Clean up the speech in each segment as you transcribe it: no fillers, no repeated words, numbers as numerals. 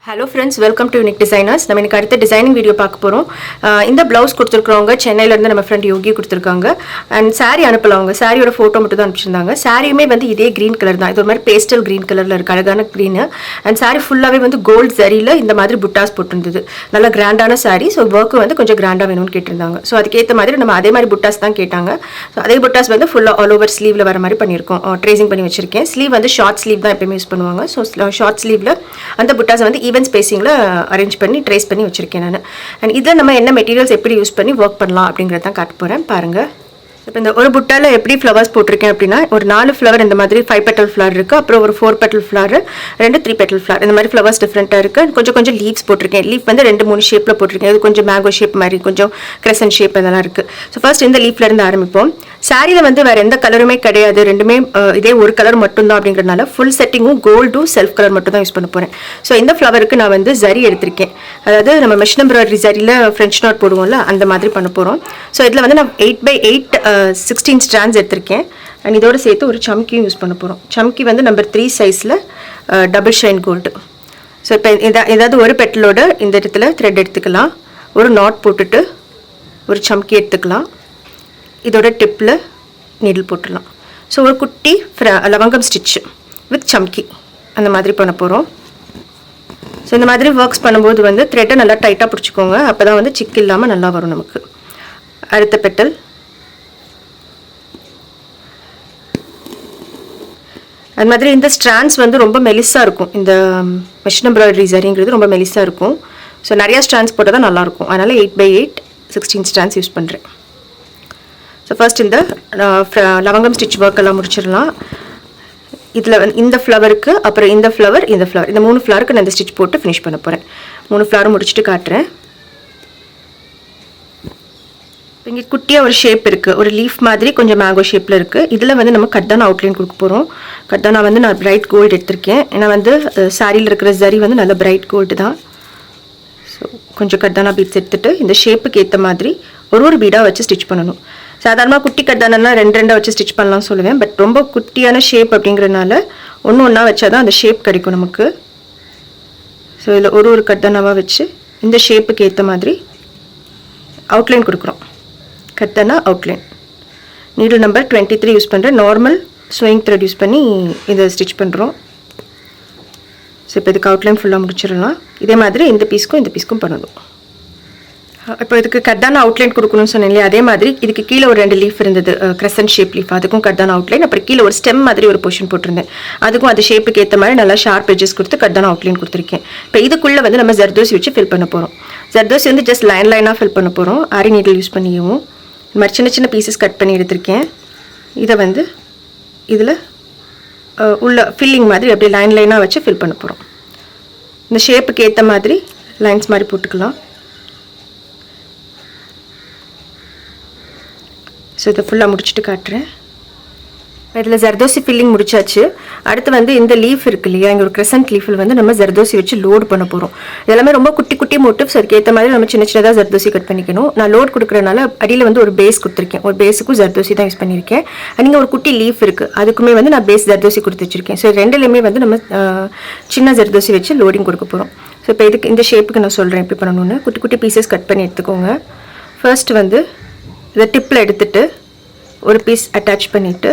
Hello friends, welcome to Unique Designers. நம்ம இன்னைக்கு அடுத்த டிசைனிங் வீடியோ பார்க்க போறோம். இந்த ப்ளவுஸ் கொடுத்திருக்கவங்க சென்னையில இருந்து நம்ம ஃப்ரெண்ட் யோகி கொடுத்திருக்காங்க. And saree அனுப்பலவங்க. சாரியோட போட்டோ மட்டும் தான் அனுப்பிச்சிருந்தாங்க. சாரியுமே வந்து இதே green கலர் தான். இது ஒரு மாதிரி பேஸ்டல் green கலர்ல இருக்கு. அழகான green. அண்ட் saree ஃபுல்லாவே வந்து கோல்ட் ஜரியில இந்த மாதிரி புட்டாஸ் போட்டுருந்தது. நல்ல கிராண்டான saree. சோ வர்க் வந்து கொஞ்சம் கிராண்டா வேணும்னு கேட்டிருந்தாங்க. சோ அதுக்கு ஏத்த மாதிரி நம்ம அதே மாதிரி புட்டாஸ் தான் கேட்டாங்க. சோ அதே புட்டாஸ் வந்து ஃபுல்லா ஆல் ஓவர் ஸ்லீவ்ல வர மாதிரி பண்ணிருக்கோம். ட்ரேசிங் பண்ணி வச்சிருக்கேன். ஸ்லீவ் வந்து ஷார்ட் ஸ்லீவ் தான் எப்பவுமே யூஸ் பண்ணுவாங்க. சோ ஷார்ட் ஸ்லீவ்ல அந்த புட்டாஸ் வந்து ஈவன் ஸ்பேசிங்ல அரேஞ்ச் பண்ணி ட்ரேஸ் பண்ணி வச்சிருக்கேன் நான். அண்ட் இதில் நம்ம என்ன மெட்டீரியல்ஸ் எப்படி யூஸ் பண்ணி ஒர்க் பண்ணலாம் அப்படிங்கிறத தான் காட்ட போகிறேன் பாருங்கள். இப்போ இந்த ஒரு புட்டால எப்படி ஃப்ளவர்ஸ் போட்டிருக்கேன் அப்படின்னா ஒரு 4 ஃப்ளவர் இந்த மாதிரி 5 பெட்டல் ஃப்ளவர் இருக்குது, அப்புறம் ஒரு 4 பெட்டல் ஃப்ளவர், 2 3 பெட்டல் ஃப்ளவர், இந்த மாதிரி ஃப்ளவர்ஸ் டிஃப்ரெண்ட்டாக இருக்குது. கொஞ்சம் லீவ்ஸ் போட்டிருக்கேன். லீஃப் வந்து 2-3 ஷேப்பில் போட்டிருக்கேன். இது கொஞ்சம் மேங்கோ ஷேப் மாதிரி, கொஞ்சம் கிரசன்ட் ஷேப் அதெல்லாம் இருக்குது. ஸோ ஃபர்ஸ்ட் இந்த லீஃப்லேருந்து ஆரம்பிப்போம். சாரியில் வந்து வேறு எந்த கலருமே கிடையாது, ரெண்டுமே இதே ஒரு கலர் மட்டும்தான் அப்படிங்கிறதுனால ஃபுல் செட்டிங்கும் கோல்டும் செல்ஃப் கலர் மட்டும் தான் யூஸ் பண்ண போகிறேன். ஸோ இந்த ஃப்ளவருக்கு நான் வந்து ஜரி எடுத்திருக்கேன். அதாவது நம்ம மெஷின் எம்ப்ராய்டரி ஜரியில் ஃப்ரெஞ்ச் நாட் போடுவோம்ல அந்த மாதிரி பண்ண போகிறோம். ஸோ இதில் வந்து நான் 8x8 16 ஸ்ட்ராண்ட்ஸ் எடுத்திருக்கேன். அண்ட் இதோட சேர்த்து ஒரு சம்கியும் யூஸ் பண்ண போகிறோம். சம்கி வந்து நம்பர் 3 சைஸில் டபுள் ஷைன் கோல்டு. ஸோ இப்போ ஏதாவது ஒரு பெட்டலோட இந்த இடத்துல த்ரெட் எடுத்துக்கலாம். ஒரு நாட் போட்டுட்டு ஒரு சம்கி எடுத்துக்கலாம். இதோட டிப்பில் நீடில் போட்டுடலாம். ஸோ ஒரு குட்டி லவங்கம் ஸ்டிச் வித் சம்கி அந்த மாதிரி பண்ண போகிறோம். ஸோ இந்த மாதிரி ஒர்க்ஸ் பண்ணும்போது வந்து த்ரெட்டை நல்லா டைட்டாக பிடிச்சிக்கோங்க. அப்போ தான் வந்து சிக்கு இல்லாமல் நல்லா வரும் நமக்கு. அடுத்த பெட்டல். அது மாதிரி இந்த ஸ்ட்ராண்ட்ஸ் வந்து ரொம்ப மெலிஸாக இருக்கும். இந்த மெஷின் எம்ப்ராய்டரி சரிங்கிறது ரொம்ப மெலிஸாக இருக்கும். ஸோ நிறையா ஸ்ட்ராண்ட்ஸ் போட்டால் தான் நல்லாயிருக்கும். அதனால் 8x8 16 ஸ்ட்ராண்ட்ஸ் யூஸ் பண்ணுறேன். ஸோ ஃபர்ஸ்ட் இந்த லவங்கம் ஸ்டிச் ஒர்க் எல்லாம் முடிச்சிடலாம். இதில் வந்து இந்த ஃப்ளவருக்கு, அப்புறம் இந்த ஃப்ளவர், இந்த 3 ஃப்ளவருக்கு நான் இந்த ஸ்டிச் போட்டு ஃபினிஷ் பண்ண போகிறேன். 3 ஃப்ளவரும் முடிச்சுட்டு காட்டுறேன். இங்கே குட்டியாக ஒரு ஷேப் இருக்குது, ஒரு லீஃப் மாதிரி கொஞ்சம் மேங்கோ ஷேப்பில் இருக்குது. இதில் வந்து நம்ம கட்டான அவுட்லைன் கொடுக்க போகிறோம். கட்டானா வந்து நான் பிரைட் கோல்டு எடுத்திருக்கேன். ஏன்னா வந்து சாரியில் இருக்கிற ஜரி வந்து நல்ல பிரைட் கோல்டு தான். ஸோ கொஞ்சம் கட்டானா பீட்ஸ் எடுத்துகிட்டு இந்த ஷேப்புக்கு ஏற்ற மாதிரி ஒரு பீடாக வச்சு ஸ்டிச் பண்ணணும். சாதாரணமாக குட்டி கட்டானா 2 வச்சு ஸ்டிச் பண்ணலாம் சொல்லுவேன். பட் ரொம்ப குட்டியான ஷேப் அப்படிங்கிறதுனால ஒன்றா வச்சா தான் அந்த ஷேப் கிடைக்கும் நமக்கு. ஸோ இதில் ஒரு கட்டானாவாக வச்சு இந்த ஷேப்புக்கு ஏற்ற மாதிரி அவுட்லைன் கொடுக்குறோம். கட்டானா அவுட்லைன். நீடில் நம்பர் 23 யூஸ் பண்ணுறேன். நார்மல் ஸ்விங் த்ரெட் யூஸ் பண்ணி இதை ஸ்டிச் பண்ணுறோம். ஸோ இப்போ இதுக்கு அவுட்லைன் ஃபுல்லாக முடிச்சிடலாம். இதே மாதிரி இந்த பீஸ்க்கும் பண்ணணும். இப்போ இதுக்கு கட்டான அவுட்லைன் கொடுக்கணும்னு சொன்னேன் இல்லையா, அதே மாதிரி இதுக்கு கீழே ஒரு 2 லீஃப் இருந்தது, கிரசன்ட் ஷேப் லீஃப், அதுக்கும் கட்டான அவுட்லைன். அப்புறம் கீழே ஒரு ஸ்டெம் மாதிரி ஒரு போர்ஷன் போட்டிருந்தேன், அதுக்கும் அந்த ஷேப்புக்கு ஏற்ற மாதிரி நல்லா ஷார்ப் எட்ஜஸ் கொடுத்து கட்டான அவுட்லைன் கொடுத்துருக்கேன். இப்போ இதுக்குள்ளே வந்து நம்ம ஜர்தோசி வச்சு ஃபில் பண்ண போகிறோம். ஜர்தோசி வந்து ஜஸ்ட் லைனாக ஃபில் பண்ண போகிறோம். ஆரி நீடில் யூஸ் பண்ணியும் இந்த மாதிரி சின்ன பீசஸ் கட் பண்ணி எடுத்திருக்கேன். இதை வந்து இதில் உள்ள ஃபில்லிங் மாதிரி அப்படியே லைனாக வச்சு ஃபில் பண்ண போகிறோம். இந்த ஷேப்புக்கு ஏற்ற மாதிரி லைன்ஸ் மாதிரி போட்டுக்கலாம். ஸோ இதை ஃபுல்லாக முடிச்சுட்டு காட்டுறேன். இதில் ஜர்தோசி ஃபில்லிங் முடிச்சாச்சு. அடுத்து வந்து இந்த லீஃப் இருக்கு இல்லையா, இங்கே ஒரு கிரசன்ட் லீஃபில் வந்து நம்ம ஜர்தோசி வச்சு லோட் பண்ண போகிறோம். இதெல்லாமே ரொம்ப குட்டி மோட்டிவ்ஸ், அதுக்கு ஏற்ற மாதிரி நம்ம சின்னதாக ஜர்தோசி கட் பண்ணிக்கணும். நான் லோட் கொடுக்குறதுனால அடியில் வந்து ஒரு பேஸ் கொடுத்துருக்கேன். ஒரு பேஸுக்கும் ஜர்தோசி தான் யூஸ் பண்ணியிருக்கேன். நீங்கள் ஒரு குட்டி லீஃப் இருக்குது, அதுக்குமே வந்து நான் பேஸ் ஜர்தோசி கொடுத்து வச்சுருக்கேன். ஸோ ரெண்டுலேயுமே வந்து நம்ம சின்ன ஜர்தோசி வச்சு லோடிங் கொடுக்க போகிறோம். ஸோ இப்போ இதுக்கு இந்த ஷேப்புக்கு நான் சொல்கிறேன் எப்படி பண்ணணும்னு. குட்டி பீசஸ் கட் பண்ணி எடுத்துக்கோங்க. ஃபர்ஸ்ட் வந்து இதை டிப்பில் எடுத்துகிட்டு ஒரு பீஸ் அட்டாச் பண்ணிவிட்டு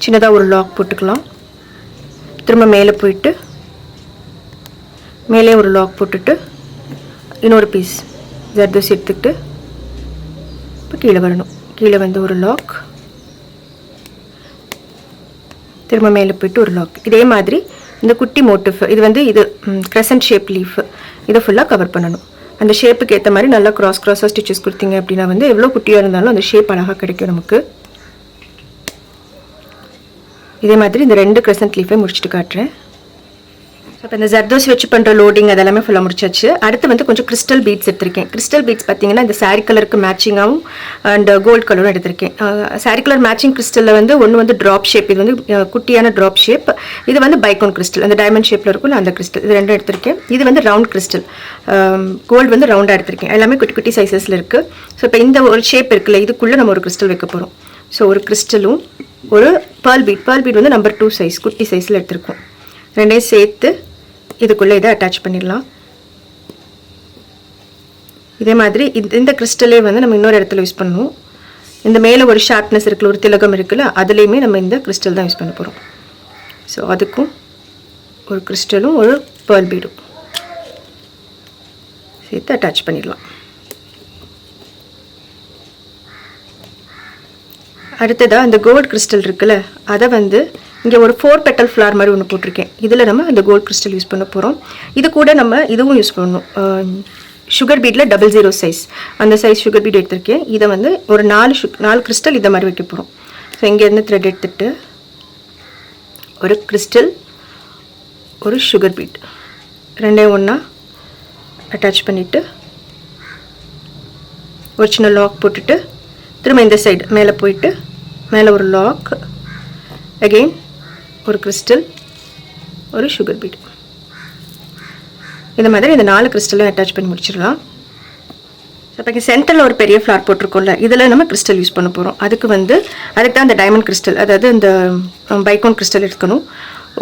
சின்னதாக ஒரு லாக் போட்டுக்கலாம். திரும்ப மேலே போயிட்டு மேலே ஒரு லாக் போட்டுட்டு இன்னொரு பீஸ் ஜர்தோசி எடுத்துக்கிட்டு இப்போ கீழே வரணும். கீழே வந்து ஒரு லாக், திரும்ப மேலே போயிட்டு ஒரு லாக். இதே மாதிரி இந்த குட்டி மோட்டிவ், இது வந்து இது கிரசன்ட் ஷேப் லீஃப், இதை ஃபுல்லாக கவர் பண்ணணும். அந்த ஷேப்புக்கு ஏற்ற மாதிரி நல்லா கிராஸாக ஸ்டிச்சஸ் கொடுத்தீங்க அப்படின்னா வந்து எவ்வளோ குட்டியாக இருந்தாலும் அந்த ஷேப் அழகாக கிடைக்கும் நமக்கு. இதே மாதிரி இந்த 2 கிரசன்ட் லீஃபை முடிச்சுட்டு காட்டுறேன். ஸோ இப்போ இந்த ஜர்தோசி வச்சு பண்ணுற லோடிங் அதெல்லாமே ஃபுல்லாக முடிச்சாச்சு. அடுத்து வந்து கொஞ்சம் கிறிஸ்டல் பீட்ஸ் எடுத்திருக்கேன். கிறிஸ்டல் பீட்ஸ் பார்த்தீங்கன்னா இந்த சாரி கலருக்கு மேட்சிங்காகவும் அண்ட் கோல்டு கலரும் எடுத்திருக்கேன். சாரி கலர் மேட்சிங் கிறிஸ்டலில் வந்து ஒன்று வந்து ட்ராப் ஷேப், இது வந்து குட்டியான ட்ராப் ஷேப். இது வந்து பைக்கோன் கிறிஸ்டல், அந்த டைமண்ட் ஷேப்பில் இருக்கும் அந்த கிறிஸ்டல், இது 2 எடுத்திருக்கேன். இது வந்து ரவுண்ட் கிறிஸ்டல், கோல்டு வந்து ரவுண்டாக எடுத்திருக்கேன். எல்லாமே குட்டி சைஸஸில் இருக்குது. ஸோ இப்போ இந்த ஒரு ஷேப் இருக்குல்ல, இதுக்குள்ளே நம்ம ஒரு கிறிஸ்டல் வைக்க போகிறோம். ஸோ ஒரு கிறிஸ்டலும் ஒரு பேர்ல் பீட் வந்து நம்பர் 2 சைஸ் குட்டி சைஸில் எடுத்திருக்கோம். ரெண்டையும் சேர்த்து இதுக்குள்ளே இதை அட்டாச் பண்ணிடலாம். இதே மாதிரி இந்த கிறிஸ்டலே வந்து நம்ம இன்னொரு இடத்துல யூஸ் பண்ணுவோம். இந்த மேலே ஒரு ஷார்ப்னஸ் இருக்குல்ல, ஒரு திலகம் இருக்குல்ல, அதுலேயுமே நம்ம இந்த கிறிஸ்டல் தான் யூஸ் பண்ண போகிறோம். ஸோ அதுக்கும் ஒரு கிறிஸ்டலும் ஒரு பேர்ல் பீடும் சேர்த்து அட்டாச் பண்ணிடலாம். அடுத்ததாக அந்த கோல்டு கிறிஸ்டல் இருக்குல்ல, அதை வந்து இங்கே ஒரு 4 petal ஃப்ளார் மாதிரி ஒன்று போட்டிருக்கேன். இதில் நம்ம இந்த கோல்டு கிறிஸ்டல் யூஸ் பண்ண போகிறோம். இது கூட நம்ம இதுவும் யூஸ் பண்ணணும். சுகர் பீட்டில் 00 சைஸ், அந்த சைஸ் சுகர் பீட் எடுத்திருக்கேன். இதை வந்து ஒரு 4 கிறிஸ்டல் இதை மாதிரி வைக்க போகிறோம். ஸோ இங்கேருந்து த்ரெட் எடுத்துகிட்டு ஒரு கிறிஸ்டல், ஒரு சுகர் பீட் ரெண்டையும் ஒன்றா அட்டாச் பண்ணிவிட்டு ஒரு சின்ன லாக் போட்டுட்டு திரும்ப இந்த சைடு மேலே போயிட்டு மேலே ஒரு லாக், அகெயின் ஒரு கிறிஸ்டல், ஒரு சுகர் பீட். இந்த மாதிரி இந்த 4 கிறிஸ்டலும் அட்டாச் பண்ணி முடிச்சிடலாம். இப்போ இங்கே சென்டரில் ஒரு பெரிய ஃப்ளார் போட்டிருக்கோம்ல, இதில் நம்ம கிறிஸ்டல் யூஸ் பண்ண போகிறோம். அதுக்கு தான் அந்த டைமண்ட் கிறிஸ்டல், அதாவது இந்த பைக்கோன் கிறிஸ்டல் எடுக்கணும்.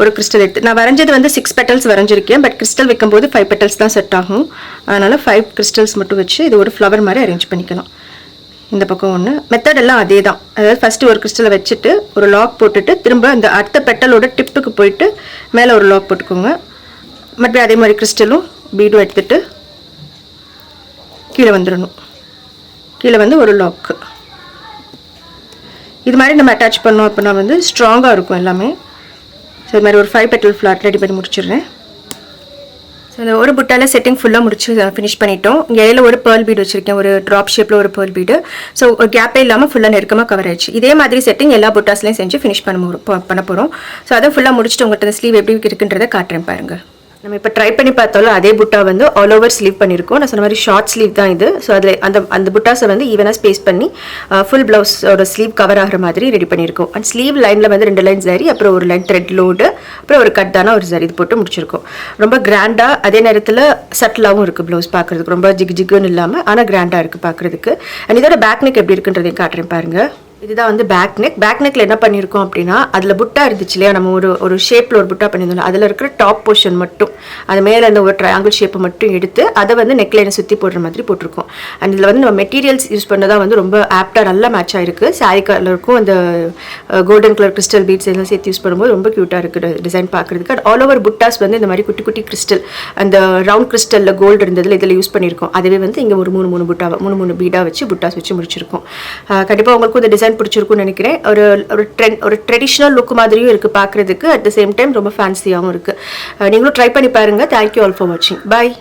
ஒரு கிறிஸ்டல் எடுத்து நான் வரைஞ்சது வந்து 6 petals வரைஞ்சிருக்கேன். பட் கிறிஸ்டல் வைக்கும்போது 5 petals தான் செட் ஆகும். அதனால் 5 கிறிஸ்டல்ஸ் மட்டும் வச்சு இது ஒரு ஃப்ளவர் மாதிரி அரேஞ்ச் பண்ணிக்கலாம். இந்த பக்கம் ஒன்று. மெத்தட் எல்லாம் அதே தான். அதாவது ஃபஸ்ட்டு ஒரு கிறிஸ்டலை வச்சுட்டு ஒரு லாக் போட்டுட்டு திரும்ப அந்த அடுத்த பெட்டலோட டிப்புக்கு போயிட்டு மேலே ஒரு லாக் போட்டுக்கோங்க. மறுபடியும் அதே மாதிரி கிறிஸ்டலும் பீடும் எடுத்துகிட்டு கீழே வந்துடணும். கீழே வந்து ஒரு லாக்கு. இது மாதிரி நம்ம அட்டாச் பண்ணோம் அப்படின்னா வந்து ஸ்ட்ராங்காக இருக்கும் எல்லாமே. ஸோ இது மாதிரி ஒரு 5 petal ஃப்ளார் ரெடி பண்ணி முடிச்சிடுறேன். ஸோ அந்த ஒரு புட்டாவில் செட்டிங் ஃபுல்லாக முடிச்சு ஃபினிஷ் பண்ணிட்டோம். இங்கே இடையில ஒரு பேர்ல் பீடு வச்சுருக்கேன், ஒரு ட்ராப் ஷேப்பில் ஒரு பேர்ல் பீடு. ஸோ ஒரு கேப்பே இல்லாமல் ஃபுல்லாக நெருக்கமாக கவர் ஆயிடுச்சு. இதே மாதிரி செட்டிங் எல்லா புட்டாஸ்லையும் செஞ்சு ஃபினிஷ் பண்ண போகிறோம். ஸோ அதை ஃபுல்லாக முடிச்சுட்டு உங்கள்கிட்ட ஸ்லீவ் எப்படி இருக்குன்றதை காட்டுறேன் பாருங்கள். நம்ம இப்போ ட்ரை பண்ணி பார்த்தாலும் அதே புட்டா வந்து ஆல் ஓவர் ஸ்லீவ் பண்ணியிருக்கோம். நான் சொன்ன மாதிரி ஷார்ட் ஸ்லீவ் தான் இது. ஸோ அதில் அந்த புட்டாஸை வந்து ஈவனாக ஸ்பேஸ் பண்ணி ஃபுல் ப்ளவுஸோட ஸ்லீவ் கவர் ஆகிற மாதிரி ரெடி பண்ணியிருக்கோம். அண்ட் ஸ்லீவ் லைனில் வந்து 2 லைன் சரி, அப்புறம் ஒரு லைன் த்ரெட் லோடு, அப்புறம் ஒரு கட் தானே ஒரு சரி இது போட்டு முடிச்சிருக்கோம். ரொம்ப கிராண்டாக, அதே நேரத்தில் சட்டிலாகவும் இருக்குது ப்ளவுஸ் பார்க்குறதுக்கு. ரொம்ப ஜிகுன்னு இல்லாமல் ஆனால் கிராண்டாக இருக்குது பார்க்குறதுக்கு. அண்ட் இதோட பேக் நெக் எப்படி இருக்குன்றதையும் காட்டுறேன் பாருங்கள். இதுதான் வந்து பேக் நெக்கில் என்ன பண்ணியிருக்கோம் அப்படின்னா, அதில் புட்டா இருந்துச்சு இல்லையா, நம்ம ஒரு ஷேப்பில் ஒரு புட்டா பண்ணியிருந்தோம். அதில் இருக்கிற டாப் போர்ஷன் மட்டும், அது மேலே அந்த ஒரு ட்ரையாங்கிள் ஷேப்பை மட்டும் எடுத்து அதை வந்து நெக்லைனை சுற்றி போடுற மாதிரி போட்டிருக்கோம். அண்ட் இதில் வந்து நம்ம மெட்டீரியல்ஸ் யூஸ் பண்ணதான் வந்து ரொம்ப ஆப்டாக நல்லா மேட்ச் ஆகிருக்கு. சாரி கலருக்கும் அந்த கோல்டன் கலர் கிறிஸ்டல் பீட்ஸ் எல்லாம் சேர்த்து யூஸ் பண்ணும்போது ரொம்ப க்யூட்டாக இருக்குது டிசைன் பார்க்குறதுக்கு. அண்ட் ஆல் ஓவர் புட்டாஸ் வந்து இந்த மாதிரி குட்டி குட்டி கிறிஸ்டல், அந்த ரவுண்ட் கிறிஸ்டலில் கோல்டு இருந்ததில் இதில் யூஸ் பண்ணியிருக்கோம். அதுவே வந்து இங்கே ஒரு 3 பீடாக வச்சு புட்டாஸ் வச்சு முடிச்சிருக்கோம். கண்டிப்பாக உங்களுக்கு இந்த டிசைன் பிடிச்சிருக்கும்னு நினைக்கிறேன். ஒரு ட்ரெடிஷ்னல் லுக் மாதிரியும் இருக்குது பார்க்குறதுக்கு. அட் த சேம் டைம் ரொம்ப ஃபேன்சியாகவும் இருக்குது. நீங்களும் ட்ரை பண்ணி பாருங்கள். தேங்க்யூ ஆல் ஃபார் வாட்சிங். பாய்.